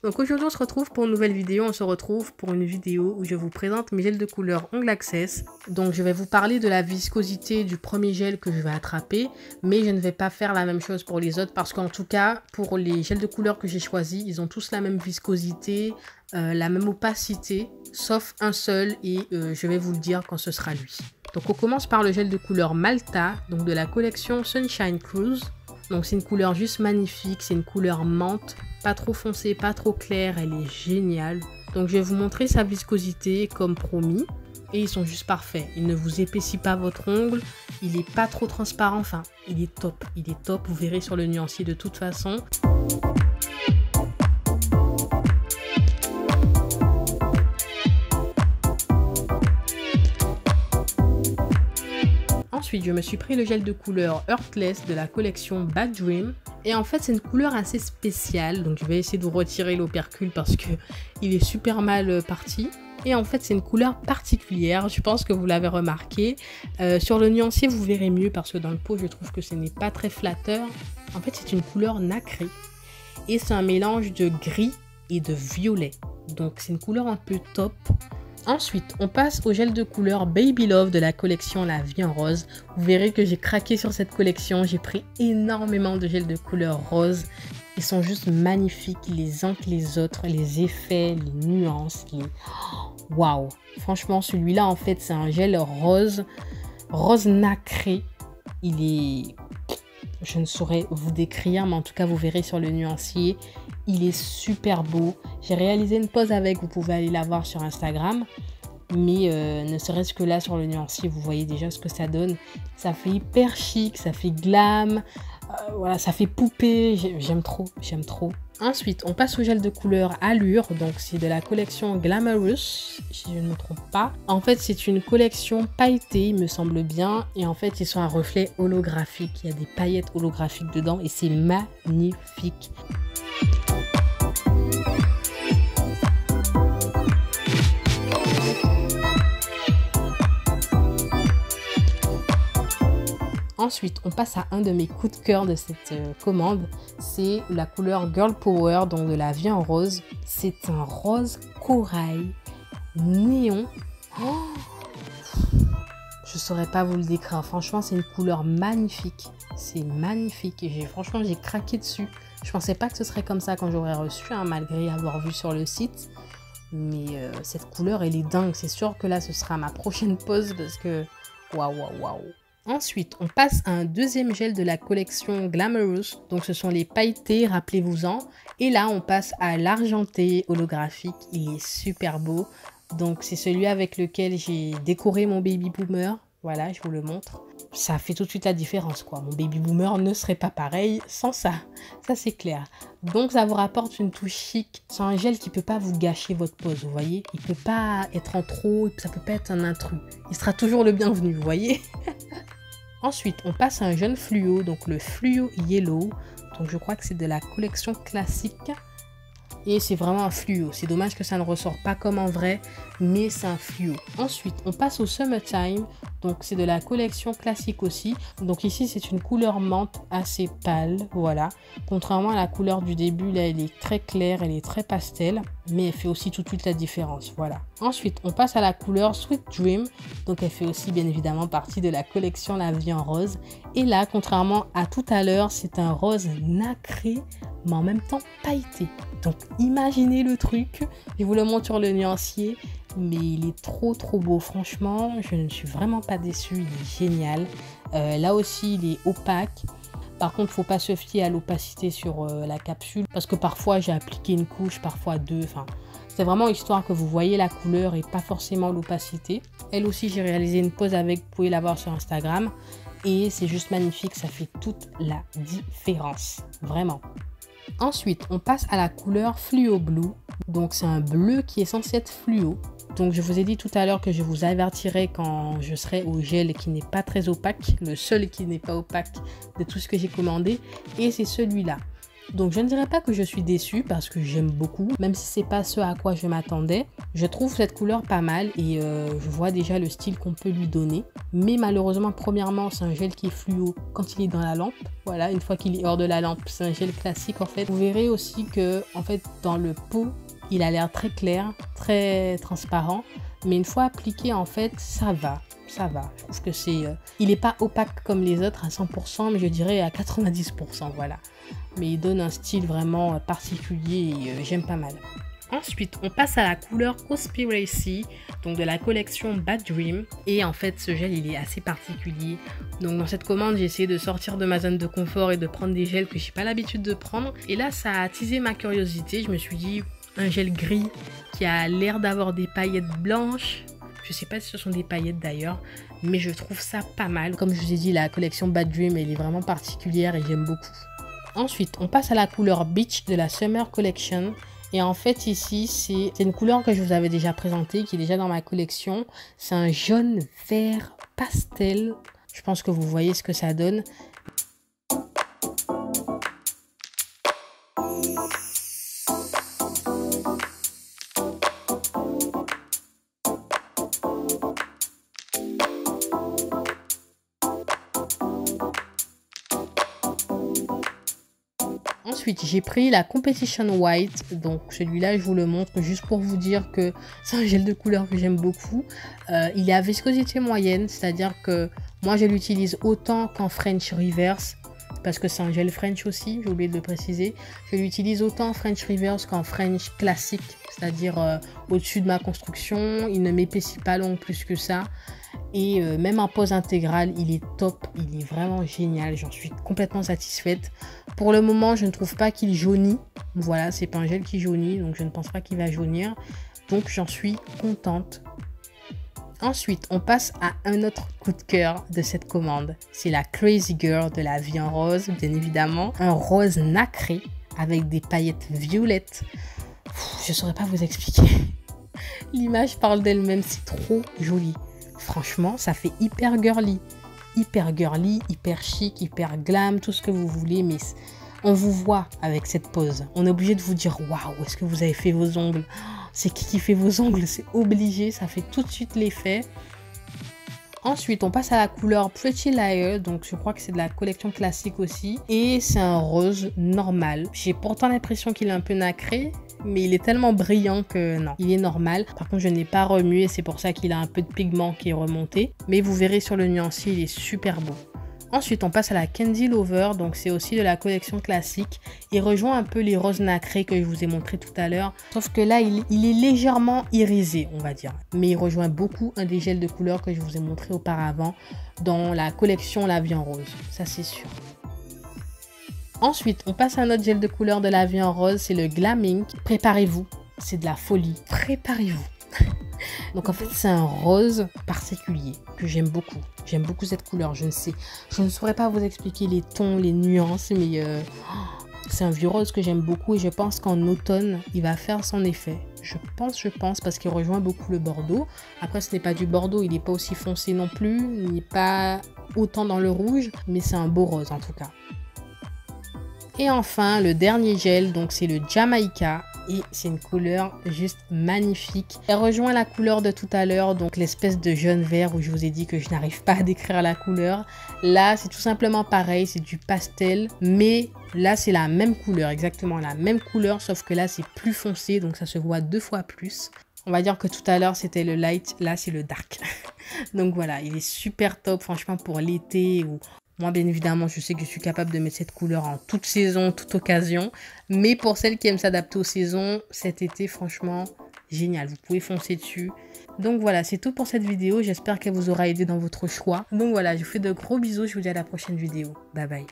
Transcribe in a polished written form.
Donc aujourd'hui on se retrouve pour une nouvelle vidéo, on se retrouve pour une vidéo où je vous présente mes gels de couleur Ongle Access. Donc je vais vous parler de la viscosité du premier gel que je vais attraper, mais je ne vais pas faire la même chose pour les autres parce qu'en tout cas pour les gels de couleur que j'ai choisis, ils ont tous la même viscosité, la même opacité, sauf un seul et je vais vous le dire quand ce sera lui. Donc on commence par le gel de couleur Malta, donc de la collection Sunshine Cruise. Donc c'est une couleur juste magnifique, c'est une couleur menthe, pas trop foncée, pas trop claire, elle est géniale. Donc je vais vous montrer sa viscosité comme promis. Et ils sont juste parfaits, il ne vous épaissit pas votre ongle, il n'est pas trop transparent, enfin il est top, vous verrez sur le nuancier de toute façon. Ensuite, je me suis pris le gel de couleur Earthless de la collection Bad Dream. Et en fait, c'est une couleur assez spéciale. Donc, je vais essayer de vous retirer l'opercule parce que il est super mal parti. Et en fait, c'est une couleur particulière. Je pense que vous l'avez remarqué. Sur le nuancier, vous verrez mieux parce que dans le pot, je trouve que ce n'est pas très flatteur. En fait, c'est une couleur nacrée. Et c'est un mélange de gris et de violet. Donc, c'est une couleur un peu top. Ensuite, on passe au gel de couleur Baby Love de la collection La Vie en Rose. Vous verrez que j'ai craqué sur cette collection. J'ai pris énormément de gels de couleur rose. Ils sont juste magnifiques les uns que les autres. Les effets, les nuances. Waouh! Franchement, celui-là, en fait, c'est un gel rose. Rose nacré. Il est... Je ne saurais vous décrire, mais en tout cas, vous verrez sur le nuancier. Il est super beau. J'ai réalisé une pose avec, vous pouvez aller la voir sur Instagram. Mais ne serait-ce que là, sur le nuancier, vous voyez déjà ce que ça donne. Ça fait hyper chic, ça fait glam. Voilà, ça fait poupée. J'aime trop, j'aime trop. Ensuite, on passe au gel de couleur Allure. Donc, c'est de la collection Glamorous, si je ne me trompe pas. En fait, c'est une collection pailletée, il me semble bien. Et en fait, ils sont un reflet holographique. Il y a des paillettes holographiques dedans et c'est magnifique. Ensuite, on passe à un de mes coups de cœur de cette commande. C'est la couleur Girl Power, donc de La Vie en Rose. C'est un rose corail néon. Oh, je ne saurais pas vous le décrire. Franchement, c'est une couleur magnifique. C'est magnifique. Et franchement, j'ai craqué dessus. Je ne pensais pas que ce serait comme ça quand j'aurais reçu, hein, malgré avoir vu sur le site. Mais cette couleur, elle est dingue. C'est sûr que là, ce sera ma prochaine pose parce que... Waouh, waouh, waouh. Ensuite, on passe à un deuxième gel de la collection Glamorous. Donc, ce sont les pailletés, rappelez-vous-en. Et là, on passe à l'argenté holographique. Il est super beau. Donc, c'est celui avec lequel j'ai décoré mon baby boomer. Voilà, je vous le montre. Ça fait tout de suite la différence, quoi. Mon baby boomer ne serait pas pareil sans ça. Ça, c'est clair. Donc, ça vous rapporte une touche chic. C'est un gel qui ne peut pas vous gâcher votre pose, vous voyez. Il ne peut pas être en trop, ça ne peut pas être un intrus. Il sera toujours le bienvenu, vous voyez. Ensuite, on passe à un jaune fluo, donc le Fluo Yellow. Donc, je crois que c'est de la collection classique. Et c'est vraiment un fluo. C'est dommage que ça ne ressort pas comme en vrai, mais c'est un fluo. Ensuite, on passe au Summertime. Donc, c'est de la collection classique aussi. Donc, ici, c'est une couleur menthe assez pâle. Voilà. Contrairement à la couleur du début, là, elle est très claire, elle est très pastel. Mais elle fait aussi tout de suite la différence. Voilà. Ensuite, on passe à la couleur Sweet Dream. Donc, elle fait aussi, bien évidemment, partie de la collection La Vie en Rose. Et là, contrairement à tout à l'heure, c'est un rose nacré, mais en même temps pailleté. Donc, imaginez le truc. Je vous le montre sur le nuancier. Mais il est trop beau. Franchement, je ne suis vraiment pas déçue. Il est génial. Là aussi, il est opaque. Par contre, il ne faut pas se fier à l'opacité sur la capsule. Parce que parfois, j'ai appliqué une couche, parfois deux. Enfin, c'est vraiment histoire que vous voyez la couleur et pas forcément l'opacité. Elle aussi, j'ai réalisé une pose avec. Vous pouvez la voir sur Instagram. Et c'est juste magnifique. Ça fait toute la différence. Vraiment. Ensuite, on passe à la couleur Fluo Blue. Donc, c'est un bleu qui est censé être fluo. Donc, je vous ai dit tout à l'heure que je vous avertirai quand je serai au gel qui n'est pas très opaque. Le seul qui n'est pas opaque de tout ce que j'ai commandé. Et c'est celui-là. Donc je ne dirais pas que je suis déçue parce que j'aime beaucoup, même si c'est pas ce à quoi je m'attendais. Je trouve cette couleur pas mal et je vois déjà le style qu'on peut lui donner. Mais malheureusement, premièrement, c'est un gel qui est fluo quand il est dans la lampe. Voilà, une fois qu'il est hors de la lampe, c'est un gel classique en fait. Vous verrez aussi que en fait dans le pot, il a l'air très clair, très transparent. Mais une fois appliqué, en fait, ça va. Ça va. Je trouve que c'est... il n'est pas opaque comme les autres à 100%, mais je dirais à 90%, voilà. Mais il donne un style vraiment particulier et j'aime pas mal. Ensuite, on passe à la couleur Conspiracy, donc de la collection Bad Dream. Et en fait, ce gel, il est assez particulier. Donc dans cette commande, j'ai essayé de sortir de ma zone de confort et de prendre des gels que je n'ai pas l'habitude de prendre. Et là, ça a attisé ma curiosité. Je me suis dit, un gel gris qui a l'air d'avoir des paillettes blanches. Je sais pas si ce sont des paillettes d'ailleurs, mais je trouve ça pas mal. Comme je vous ai dit, la collection Bad Dream, elle est vraiment particulière et j'aime beaucoup. Ensuite, on passe à la couleur Beach de la Summer Collection. Et en fait, ici, c'est une couleur que je vous avais déjà présentée, qui est déjà dans ma collection. C'est un jaune vert pastel. Je pense que vous voyez ce que ça donne. Ensuite, j'ai pris la Competition White, donc celui-là, je vous le montre juste pour vous dire que c'est un gel de couleur que j'aime beaucoup. Il est à viscosité moyenne, c'est-à-dire que moi, je l'utilise autant qu'en French Reverse, parce que c'est un gel French aussi, j'ai oublié de le préciser. Je l'utilise autant en French Reverse qu'en French classique, c'est-à-dire au-dessus de ma construction. Il ne m'épaissit pas long plus que ça. Et même en pose intégrale, il est top, il est vraiment génial, j'en suis complètement satisfaite. Pour le moment, je ne trouve pas qu'il jaunit. Voilà, c'est pas un gel qui jaunit, donc je ne pense pas qu'il va jaunir. Donc j'en suis contente. Ensuite, on passe à un autre coup de cœur de cette commande. C'est la Crazy Girl de la vie en rose, bien évidemment. Un rose nacré avec des paillettes violettes. Je ne saurais pas vous expliquer. L'image parle d'elle-même, c'est trop joli. Franchement, ça fait hyper girly, hyper chic, hyper glam, tout ce que vous voulez, mais on vous voit avec cette pose. On est obligé de vous dire, waouh, est-ce que vous avez fait vos ongles? C'est qui fait vos ongles? C'est obligé, ça fait tout de suite l'effet. Ensuite, on passe à la couleur Pretty Liar, donc je crois que c'est de la collection classique aussi. Et c'est un rose normal. J'ai pourtant l'impression qu'il est un peu nacré, mais il est tellement brillant que non, il est normal. Par contre, je n'ai pas remué, c'est pour ça qu'il a un peu de pigment qui est remonté. Mais vous verrez sur le nuancier, il est super beau. Ensuite, on passe à la Candy Lover, donc c'est aussi de la collection classique. Il rejoint un peu les roses nacrés que je vous ai montré tout à l'heure. Sauf que là, il est légèrement irisé, on va dire. Mais il rejoint beaucoup un des gels de couleur que je vous ai montré auparavant dans la collection La Vie en Rose. Ça, c'est sûr. Ensuite, on passe à un autre gel de couleur de La Vie en Rose, c'est le Glam Ink. Préparez-vous, c'est de la folie. Préparez-vous. Donc en fait, c'est un rose particulier que j'aime beaucoup. J'aime beaucoup cette couleur, je ne saurais pas vous expliquer les tons, les nuances, mais c'est un vieux rose que j'aime beaucoup et je pense qu'en automne, il va faire son effet. Je pense, parce qu'il rejoint beaucoup le bordeaux. Après, ce n'est pas du bordeaux, il n'est pas aussi foncé non plus, il n'est pas autant dans le rouge, mais c'est un beau rose en tout cas. Et enfin, le dernier gel, donc c'est le Jamaica. Et c'est une couleur juste magnifique. Elle rejoint la couleur de tout à l'heure, donc l'espèce de jaune vert où je vous ai dit que je n'arrive pas à décrire la couleur. Là, c'est tout simplement pareil, c'est du pastel, mais là, c'est la même couleur, exactement la même couleur, sauf que là, c'est plus foncé, donc ça se voit 2 fois plus. On va dire que tout à l'heure, c'était le light, là, c'est le dark. Donc voilà, il est super top, franchement, pour l'été ou... Moi, bien évidemment, je sais que je suis capable de mettre cette couleur en toute saison, toute occasion. Mais pour celles qui aiment s'adapter aux saisons, cet été, franchement, génial. Vous pouvez foncer dessus. Donc voilà, c'est tout pour cette vidéo. J'espère qu'elle vous aura aidé dans votre choix. Donc voilà, je vous fais de gros bisous. Je vous dis à la prochaine vidéo. Bye bye.